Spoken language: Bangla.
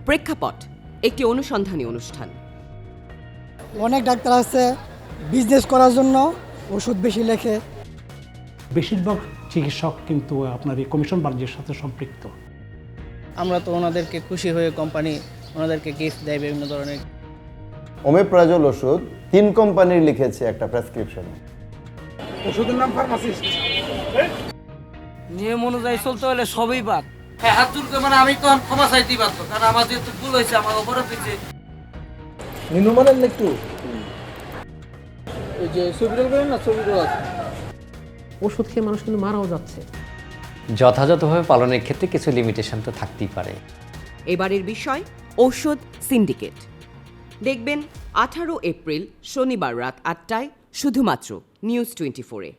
প্রেক্ষাপট একটি অনুসন্ধানী অনুষ্ঠান। অনেক ডাক্তার আছে বিজনেস করার জন্য ওষুধ বেশি লেখে। বেশিরভাগ চিকিৎসক কিন্তু আপনার এই কমিশন বাণিজ্যের সাথে সম্পৃক্ত। আমরা তো ওনাদেরকে খুশি হয়ে কোম্পানি ওনাদেরকে গিফট দেয় বিভিন্ন ধরনের। ওমেপ্রাজল ওষুধ 3 কোম্পানির লিখেছে একটা প্রেসক্রিপশনে। ওষুধের নাম ফার্মাসিস্ট। নিয়ম অনুযায়ী চলতে হলে সবই বাদ। হ্যাঁ, হাত জোর করে মানে আমি তো ক্ষমা চাইতেই পারতো, কারণ আমার যেহেতু ভুল হয়েছে আমার ওপরে পিছিয়ে নিনুমানের একটু এই যে ছবিগুলো করেন না, ছবিগুলো আছে। ওষুধ খেয়ে মানুষ কিন্তু মারাও যাচ্ছে। যথাযথভাবে পালনের ক্ষেত্রে কিছু লিমিটেশন তো থাকতেই পারে। এবারের বিষয় ঔষধ সিন্ডিকেট। দেখবেন 18 এপ্রিল শনিবার রাত 8টায় শুধুমাত্র নিউজ 24-এ।